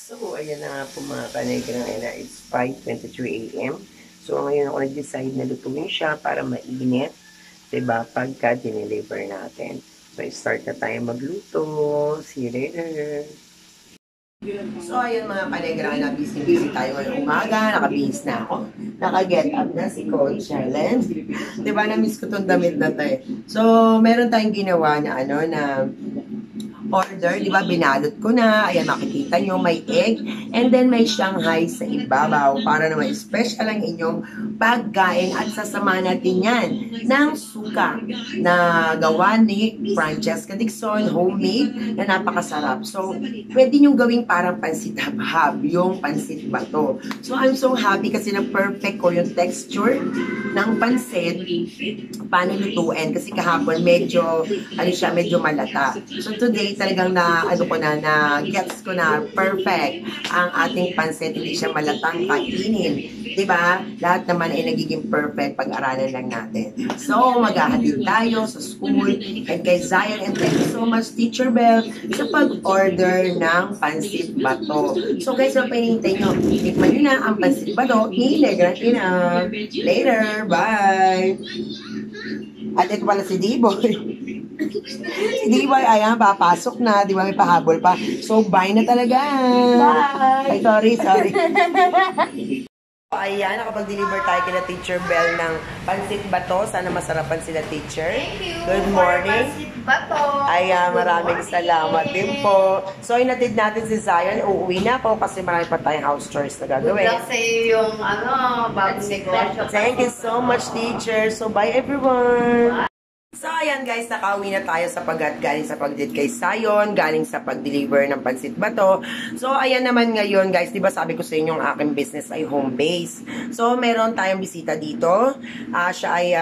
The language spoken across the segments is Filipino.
So, ayan na nga po mga kanegra na it's 5:23 AM. So, ngayon ako nag-decide na lutuin siya para mainit, diba, pagka dineliver natin. So, start na tayo magluto. See you later. So, ayun mga kanegra na busy tayo ngayong umaga. Nakabihis na ako. Naka-get up na si Coach Helen. Diba, na-miss ko tong damit na tayo. So, meron tayong ginawa na order, di ba, binalot ko na. Ayan, makikita nyo, may egg. And then, may Shanghai sa ibabaw para naman special ang inyong pagkain. At sasama natin yan ng suka na gawa ni Francesca Dixon, homemade, na napakasarap. So, pwede nyo gawing parang pansit hab-hab, yung pansit bato. So, I'm so happy kasi na perfect ko yung texture ng pansit. Paano lutuin? Kasi kahapon, medyo malata. So, today, talagang gets ko na perfect ang ating pansit. Hindi siya malatang kainin. Diba? Lahat naman ay nagiging perfect pag-aralan lang natin. So, maghahatid tayo sa school and kay Zion. And thank you so much, Teacher Bell, sa pag-order ng pansit bato. So, guys, ang pinihintay nyo, tikman nyo na ang pansit bato. Later. Bye! At ito pala si D-Boy. Si D-Boy, ayan, papasok na. Di ba, may pahabol pa. So, bye na talaga. Bye! Ay, sorry. Ayan, nakapag-deliver tayo kina Teacher Bell ng pansit bato. Sana masarapan sila, teacher. Thank you. Good morning. Pansit bato. Ayan, maraming salamat din po. So, inatid natin si Zion. Uuwi na po kasi marami pa tayong house chores na gagawin. Good luck sa iyo yung bagong negosyo. Thank you so much, teacher. So, bye everyone. So, ayan guys, nakauwi na tayo galing sa pag-did kay Zion, galing sa pag-deliver ng pansit bato. So, ayan naman ngayon guys, diba sabi ko sa inyo, yung aking business ay home base. So, meron tayong bisita dito. Siya ay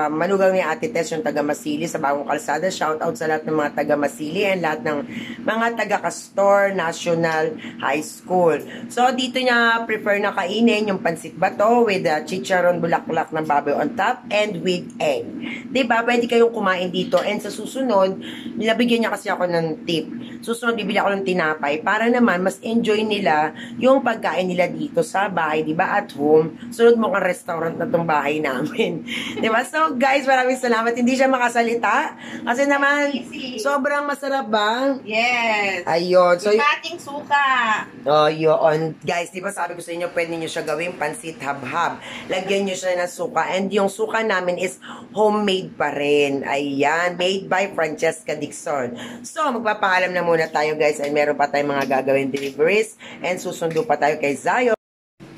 manugang ni Ate Tess, yung taga Masili sa Bagong Kalsada. Shout out sa lahat ng mga taga Masili and lahat ng mga taga Castor National High School. So, dito niya prefer na kainin yung pansit bato with chicharon bulaklak ng baboy on top and with egg. Diba? Pwede kayong kumain dito. And sa susunod, nilabigyan niya kasi ako ng tip. Susunod, bibili ako ng tinapay para naman mas enjoy nila yung pagkain nila dito sa bahay, diba? At home. Sunod mo kang restaurant na tong bahay namin. Diba? So, guys, maraming salamat. Hindi siya makasalita. Kasi naman, sobrang masarap ba? Yes. Ayun. So, yung ating suka. Oh, yun. Guys, diba sabi ko sa inyo, pwede nyo siya gawing pansit hab-hab. Lagyan nyo siya ng suka. And yung suka namin is homemade pa rin. Ayan, made by Francesca Dixon. So, magpapaalam na muna tayo guys, and meron pa tayong mga gagawin deliveries, and susundo pa tayo kay Zion.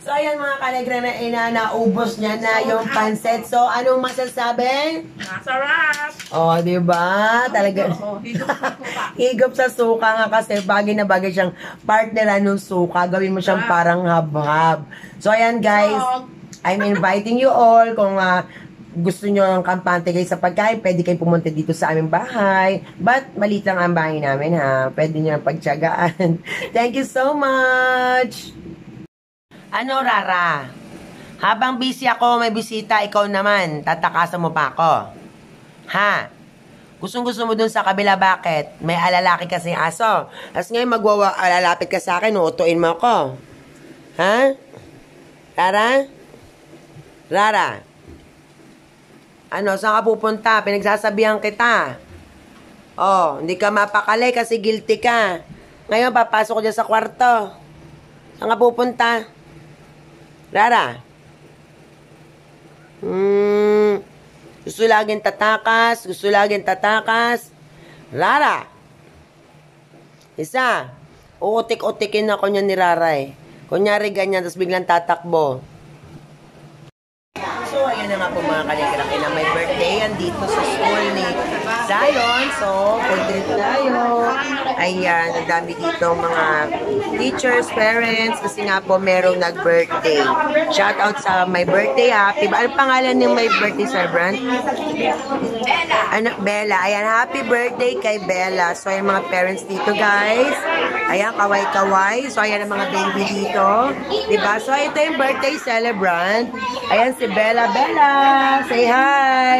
So, ayan mga kanegra na naubos niya na yung pansit. So, anong masasabi? Masarap. Oh, diba? Talaga. Higop sa suka nga kasi bagay na bagay siyang partneran ng suka. Gawin mo siyang parang hab-hab. So, ayan guys, I'm inviting you all kung gusto nyo ng kampante kayo sa pagkain, pwede kayo pumunta dito sa aming bahay. But, maliit lang ang bahay namin, ha? Pwede nyo ng pagtiyagaan. Thank you so much! Ano, Rara? Habang busy ako, may bisita, ikaw naman, tatakasan mo pa ako. Ha? Gustong-gusto mo dun sa kabila, bakit? May alalaki kasing aso. Tapos ngayon, alalapit ka sa akin, uutuin mo ako. Ha? Rara? Rara? Ano, saan ka pupunta? Pinagsasabihan kita. Oh, hindi ka mapakali kasi guilty ka. Ngayon, papasok ko dyan sa kwarto. Saan ka pupunta? Rara? Gusto laging tatakas. Rara? Isa. Uutik-utikin ako niya ni Rara eh. Kunyari ganyan, tapos biglang tatakbo. So, ayan na nga po mga kanegra na may birthday yan dito sa school ni Zion. So, full trip tayo. Ayan, ang dami dito mga teachers, parents, kasi nga po merong nag-birthday. Shout out sa my birthday, happy. Ano pangalan ng my birthday celebrant? Bella. Ano, Bella. Ayan, happy birthday kay Bella. So, ayan mga parents dito, guys. Ayan, kaway-kaway. So, ayan ang mga baby dito. Diba? So, ito yung birthday celebrant. Ayan si Bella. Bella, say hi!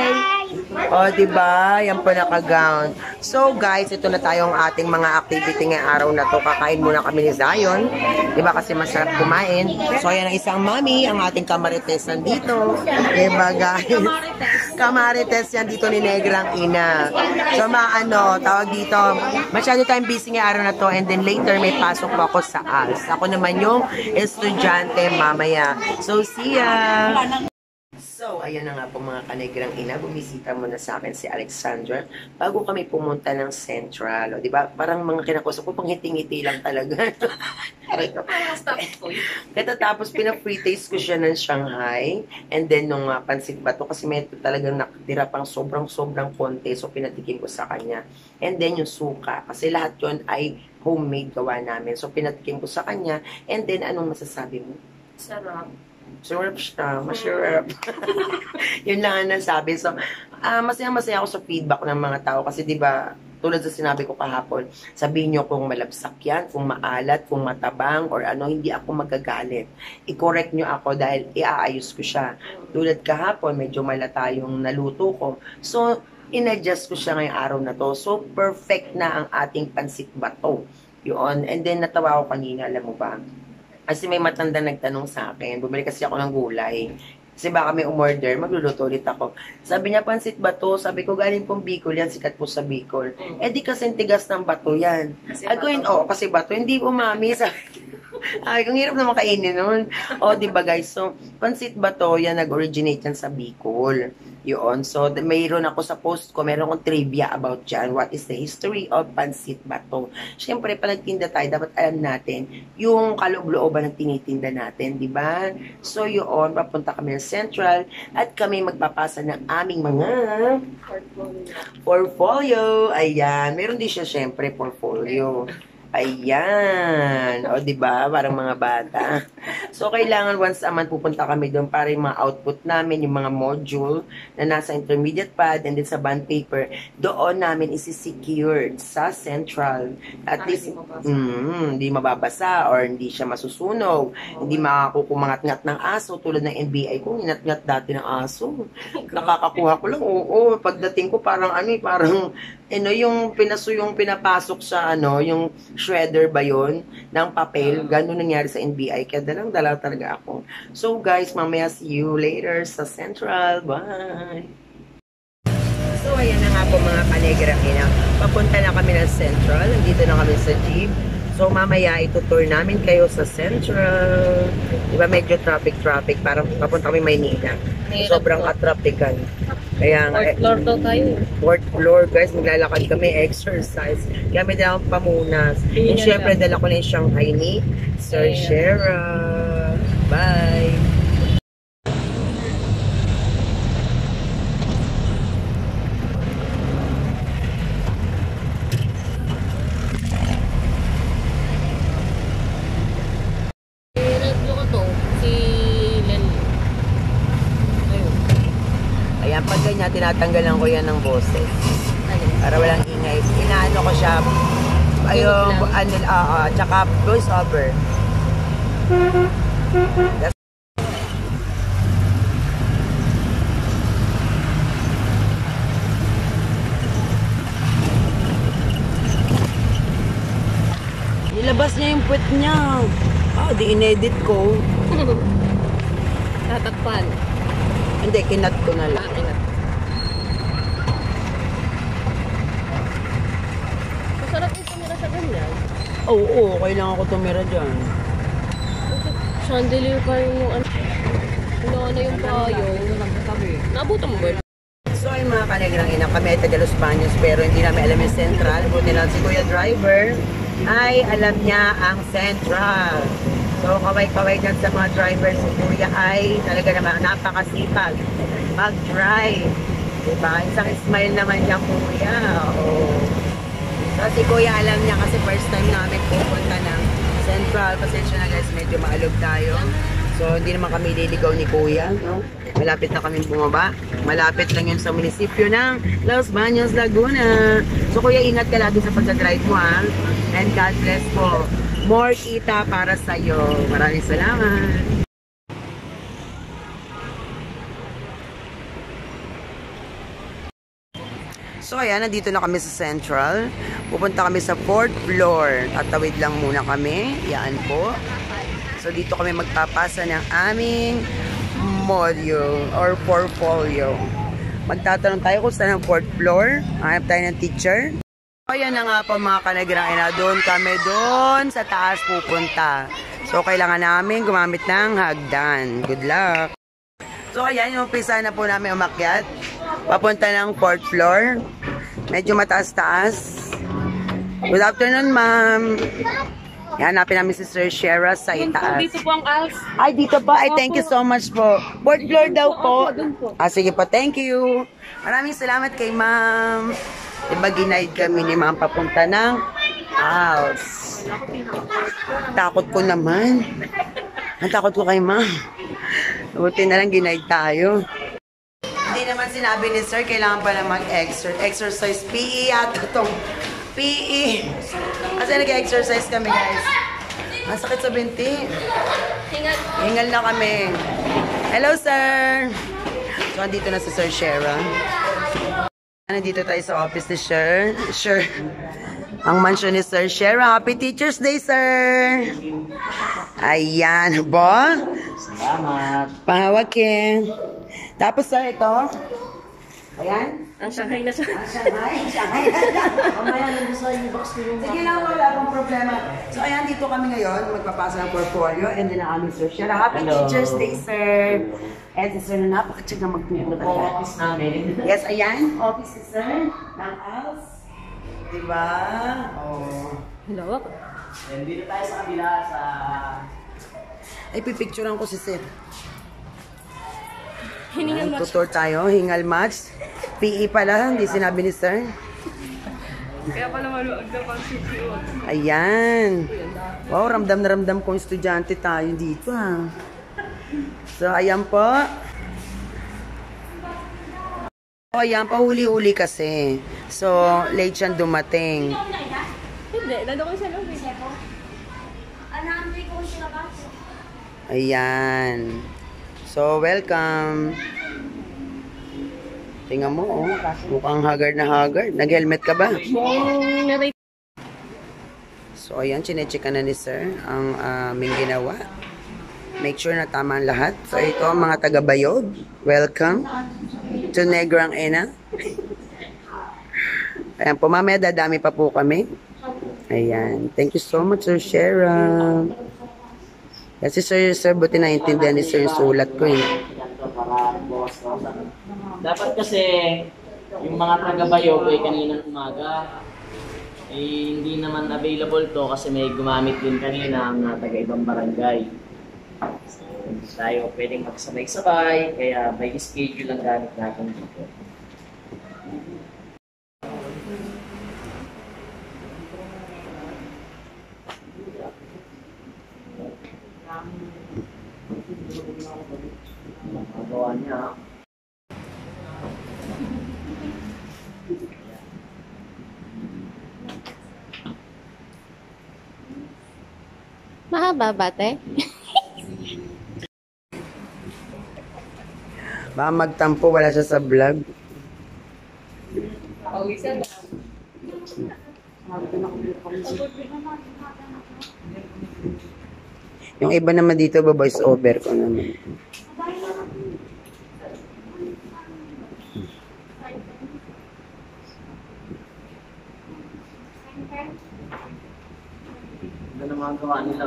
O, diba? Yan po naka-gown. So, guys, ito na tayong ating mga activity ngayong araw na to. Kakain muna kami ni Zion. Diba? Kasi masarap kumain. So, yan ang isang mami, ang ating kamarites nandito. Diba, guys? Kamarites yan dito ni Negrang ina. So, tawag dito, masyado tayong busy ngayong araw na to. And then later, may pasok po ako sa ALS. Ako naman yung estudyante mamaya. So, see ya! So, ayan na nga po mga kanegrang ina, bumisita muna sa akin si Alexandra bago kami pumunta ng Central. O, diba? Parang mga kinakusap ko, pang ngiti-ngiti lang talaga. Katapos, pina-free taste ko siya ng Shanghai. And then, nung pansit bato, kasi may talagang nakatira pang sobrang konti. So, pinatikim ko sa kanya. And then, yung suka. Kasi lahat yon ay homemade gawa namin. So, pinatikim ko sa kanya. And then, anong masasabi mo? Sarap. Sarap siya, masarap. Yun lang ang nasabi. So, masaya-masaya ako sa feedback ng mga tao kasi 'di ba, tulad sa sinabi ko kahapon, sabihin nyo kung malabsak yan, kung maalat, kung matabang, or ano, hindi ako magagalit. I-correct nyo ako dahil iaayos ko siya. Tulad kahapon, medyo malata yung naluto ko. So, in-adjust ko siya ngayong araw na to. So, perfect na ang ating pansit bato. Yun. And then, natawa ako kanina, alam mo ba? Kasi may matanda nagtanong sa akin, bumili kasi ako ng gulay. Kasi baka may umorder, magluluto ulit ako. Sabi niya, pansit bato. Sabi ko, galing pong Bicol yan, sikat po sa Bicol. Eh di kasi tigas ng bato yan. Ay ko yun, kasi bato. Hindi po mami, sabi. Ay, kung hirap naman kainin nun. O, diba guys? So, pansit bato, yan, nag-originate yan sa Bicol. Yun. So, mayroon ako sa post ko, meron akong trivia about dyan. What is the history of pansit bato? Siyempre, pag nagtinda tayo, dapat alam natin yung kaloob-looban ng tinitinda natin, di ba? So, yun, papunta kami ng Central at kami magpapasa ng aming mga portfolio. Ayan. Meron din siya, siyempre, portfolio. Ayan. O, diba? Parang mga bata. So, kailangan once a month pupunta kami doon para yung mga output namin, yung mga module na nasa intermediate pad and then sa bond paper, doon namin isi-secured sa Central. At least, hindi mababasa or hindi siya masusunog. Hindi makakukumangat-ngat ng aso tulad ng NBI ko. Inat-ngat dati ng aso. Nakakakuha ko lang. Oo. Pagdating ko parang yung pinapasok sa yung shredder ba yun ng papel, ganun nangyari sa NBI, kaya dalang-dala talaga ako. So guys, mamaya see you later sa Central. Bye! So ayan na nga po mga kanegra, papunta na kami ng Central, nandito na kami sa jeep. So mamaya itutour namin kayo sa Central. Diba medyo traffic, parang papunta kami Maynila. Sobrang ka-traffican. Kaya nga, 4th floor daw tayo. 4th floor, guys, maglalakad kami, exercise. Kaya may dala akong pamunas. And syempre, dala ko na yung Shanghai ni Sir Shera. Bye! Ayan, pag ganyan, tinatanggalan ko yan ng boses. Para walang ingay. Inaano ko siya. Ayun, tsaka voice over. Nilabas niya yung puwet niya. Di inedit ko. Tatakpan. Hindi, kinat ko na lang. Masarap yung tumira sa ganyan. Oo, kailangan ko tumira dyan. Chandelier pa yung ano yung payong. Nabutan mo ba? So ay mga kanegrang ina, kami ay taga Los Baños pero hindi namin alam yung Central. Buti lang si Kuya Driver ay alam niya ang Central. So, kaway-kaway dyan sa mga drivers. Si Kuya ay talaga naman napakasipag mag-drive. Diba? Isang smile naman niya, Kuya. Oh. So, si Kuya alam niya kasi first time namin pupunta ng Central. Pasensya na guys, medyo maalog tayo. So, hindi naman kami liligaw ni Kuya. No? Malapit na kami bumaba. Malapit lang yun sa munisipyo ng Los Baños, Laguna. So, Kuya, ingat ka lagi sa pagka-drive mo, ha? And God bless po. More kita para sa'yo. Maraming salamat. So, ayan, nandito na kami sa Central. Pupunta kami sa 4th floor. Tatawid lang muna kami. Yan po. So, dito kami magpapasa ng aming module or portfolio. Magtatanong tayo kung saan ang 4th floor. Hanap tayo ng teacher. So, ayan na nga po mga kanagirain na doon kami doon sa taas pupunta. So, kailangan namin gumamit ng hagdan. Good luck! So, ayan, yung umpisa na po namin umakyat. Papunta ng 4th floor. Medyo mataas-taas. Good afternoon, ma'am. Yan, hanapin namin si Sir Shera sa itaas. Dito po ang ALS. Ay, dito po. Ay, thank you so much po. 4th floor daw po. Sige po, thank you. Maraming salamat kay ma'am. Diba, ginaid kami ni ma'am papunta ng house. Takot ko naman. Ang takot ko kay ma'am. Buti na lang ginaid tayo. Hindi naman sinabi ni sir, kailangan pa na mag-exercise. PE yata itong PE. Kasi nag-exercise kami, guys. Masakit sa binti. Hingal na kami. Hello, sir. So, andito na si Sir Shera. Nandito tayo sa office ni Sir. Ang mansion ni Sir Shera. Happy Teacher's Day, sir! Ayan, ba? Salamat. Pahawakin. Tapos, sir, ito. Ayan. Ang Shanghai na siya. Shanghai. Mamaya nag-design yung box ko yung... Sige lang, wala akong problema. So, ayan, dito kami ngayon. Magpapasa ng portfolio. And then, ang aming Sir Shera. Happy Hello. Teacher's Day, sir! And si Sir na napakatsaga magtuturo po office namin. Yes, ayan. Office si Sir. Ng ALS. Diba? Oh. Lawak. And dito tayo sa kabila sa... Ay, pipicturean ko si Sir. Hiningal match. Tutor tayo. Hingal match. PE pala. Hindi sinabi ni Sir. Kaya pala maluag na pang CTO. Ayan. Wow, ramdam na ramdam kong estudyante tayo dito, ha. So, ayan po. So, ayan, pahuli-huli kasi. So, late siyang dumating. Hindi, nandun ko sa loob. Ayan. So, welcome. Tingnan mo, oh. Mukhang haggard na haggard. Nag-helmet ka ba? So, ayan, chinecheck na ni Sir ang aming ginawa. Make sure na tama ang lahat. So, ito ang mga taga-Bayog. Welcome to Negrang Ena. Ayan po, mamaya dadami pa po kami. Ayan. Thank you so much, Sir Shera. Kasi Sir, buti naiintindihan ni Sir yung sulat ko eh. Dapat kasi yung mga taga-Bayog ay kaninang umaga. Eh, hindi naman available to kasi may gumamit din kanina ang taga-ibang barangay. So, hindi tayo pwedeng magsabay-sabay, kaya may schedule ang gamit natin dito. Magawa niya. Mahaba ba, te? Baka magtampo, wala siya sa vlog. Pawisan na. Yung iba naman dito, ba-voice over ko naman. Ano naman gawa nila?